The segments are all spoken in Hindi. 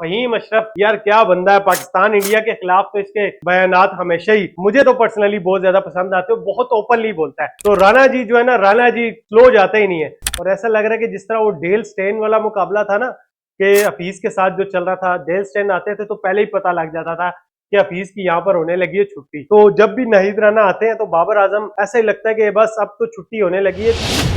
फहीम अशरफ यार क्या बंदा है। पाकिस्तान इंडिया के खिलाफ तो इसके बयानात हमेशा ही मुझे तो पर्सनली बहुत ज्यादा पसंद आते हैं। बहुत ओपनली बोलता है। तो राणा जी जो है ना, राणा जी क्लो जाते ही नहीं है। और ऐसा लग रहा है कि जिस तरह वो डेल स्टेन वाला मुकाबला था ना, कि हफीज के साथ जो चल रहा था, डेल स्टेन आते थे तो पहले ही पता लग जाता था कि हफीज की यहाँ पर होने लगी है छुट्टी। तो जब भी नाहिद राणा आते हैं तो बाबर आजम ऐसा ही लगता है कि बस अब तो छुट्टी होने लगी है।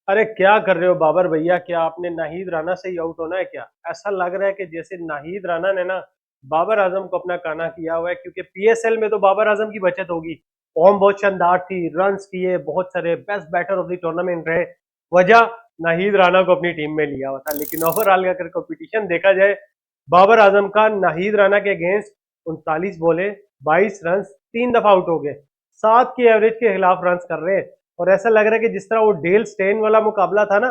अरे क्या कर रहे हो बाबर भैया, क्या आपने नाहिद राणा से ही आउट होना है क्या? ऐसा लग रहा है कि जैसे नाहिद राणा ने ना बाबर आजम को अपना काना किया हुआ है, क्योंकि पीएसएल में तो बाबर आजम की बचत होगी। फॉर्म बहुत शानदार थी, रन्स किए, बहुत सारे best batter of the tournament रहे। वजह नाहिद राणा को अपनी टीम में लिया हुआ था। लेकिन ओवरऑल अगर कंपटीशन देखा जाए, बाबर आजम का नाहिद राणा के अगेंस्ट 39 बोले, 22 रन, 3 दफा आउट हो गए, 7 की एवरेज के खिलाफ रन कर रहे हैं। और ऐसा लग रहा है कि जिस तरह वो डेल स्टेन वाला मुकाबला था ना,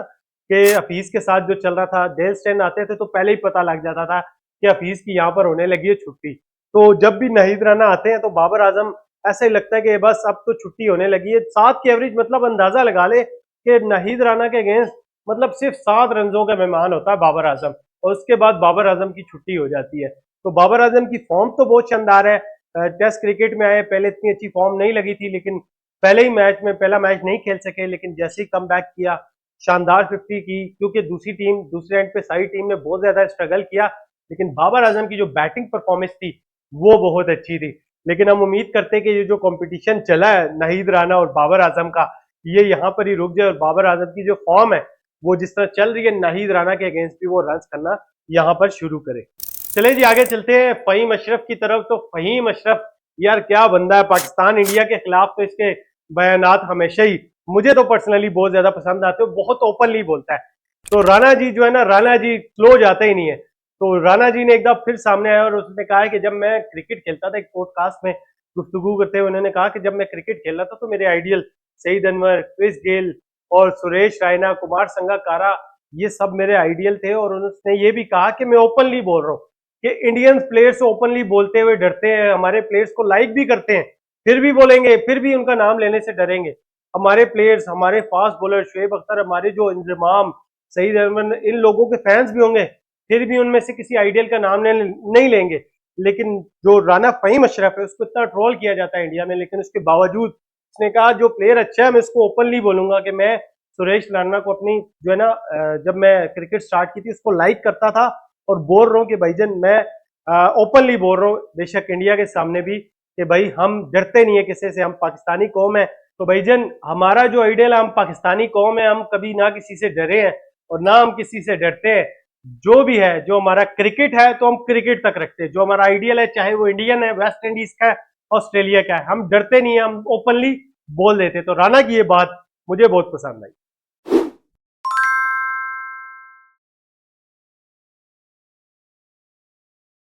कि हफीज के साथ जो चल रहा था, डेल स्टेन आते थे तो पहले ही पता लग जाता था कि हफीज की यहाँ पर होने लगी है छुट्टी। तो जब भी नाहिद राणा आते हैं तो बाबर आजम ऐसा ही लगता है कि बस अब तो छुट्टी होने लगी है। 7 की एवरेज मतलब अंदाजा लगा ले कि नाहिद राणा के अगेंस्ट मतलब सिर्फ 7 रनों का मेहमान होता है बाबर आजम, और उसके बाद बाबर आजम की छुट्टी हो जाती है। तो बाबर आजम की फॉर्म तो बहुत शानदार है। टेस्ट क्रिकेट में आए, पहले इतनी अच्छी फॉर्म नहीं लगी थी, लेकिन पहले ही मैच में पहला मैच नहीं खेल सके, लेकिन जैसे ही कम बैक किया, शानदार 50 की, क्योंकि दूसरी टीम दूसरे एंड पे सारी टीम ने बहुत ज्यादा स्ट्रगल किया। लेकिन बाबर आजम की जो बैटिंग परफॉर्मेंस थी वो बहुत अच्छी थी। लेकिन हम उम्मीद करते हैं कि ये जो कंपटीशन चला है नाहिद राणा और बाबर आजम का, ये यहाँ पर ही रुक जाए और बाबर आजम की जो फॉर्म है वो जिस तरह चल रही है नाहिद राणा के अगेंस्ट भी वो रन करना यहाँ पर शुरू करे। चले जी आगे चलते हैं फहीम अशरफ की तरफ। तो फहीम अशरफ यार क्या बंदा है। पाकिस्तान इंडिया के खिलाफ तो इसके बयानात हमेशा ही मुझे तो पर्सनली बहुत ज्यादा पसंद आते हैं। बहुत ओपनली बोलता है। तो राणा जी जो है ना, राणा जी क्लो जाते ही नहीं है। तो राणा जी ने एक दफा फिर सामने आया और उसने कहा है कि जब मैं क्रिकेट खेलता था, एक पॉडकास्ट में गुफ्तगू करते हुए उन्होंने कहा कि जब मैं क्रिकेट खेल रहा था तो मेरे ideal Saeed Anwar, Chris Gayle और सुरेश रायना, कुमार संगकारा, ये सब मेरे आइडियल थे। और उसने ये भी कहा कि मैं ओपनली बोल रहा हूँ कि इंडियन प्लेयर्स ओपनली बोलते हुए डरते हैं, हमारे प्लेयर्स को लाइक भी करते हैं, फिर भी बोलेंगे, फिर भी उनका नाम लेने से डरेंगे। हमारे प्लेयर्स, हमारे फास्ट बॉलर शुएब अख्तर, हमारे जो इंजमाम, सईद अहमद, इन लोगों के फैंस भी होंगे, फिर भी उनमें से किसी आइडियल का नाम नहीं लेंगे। लेकिन जो राणा फहीम अशरफ है उसको इतना ट्रोल किया जाता है इंडिया में, लेकिन उसके बावजूद उसने कहा जो प्लेयर अच्छा है मैं इसको ओपनली बोलूंगा कि मैं सुरेश राणा को अपनी जो है ना, जब मैं क्रिकेट स्टार्ट की थी उसको लाइक करता था और बोल रहा हूँ कि भाईजान मैं ओपनली बोल रहा हूँ, बेशक इंडिया के सामने भी, कि भाई हम डरते नहीं है किसी से, हम पाकिस्तानी कौम है। तो भाईजान हमारा जो आइडियल है, हम पाकिस्तानी कौम है, हम कभी ना किसी से डरे हैं और ना हम किसी से डरते हैं। जो भी है, जो हमारा क्रिकेट है तो हम क्रिकेट तक रखते हैं। जो हमारा आइडियल है, चाहे वो इंडियन है, वेस्ट इंडीज का है, ऑस्ट्रेलिया का है, हम डरते नहीं है, हम ओपनली बोल देते। तो राणा की ये बात मुझे बहुत पसंद आई।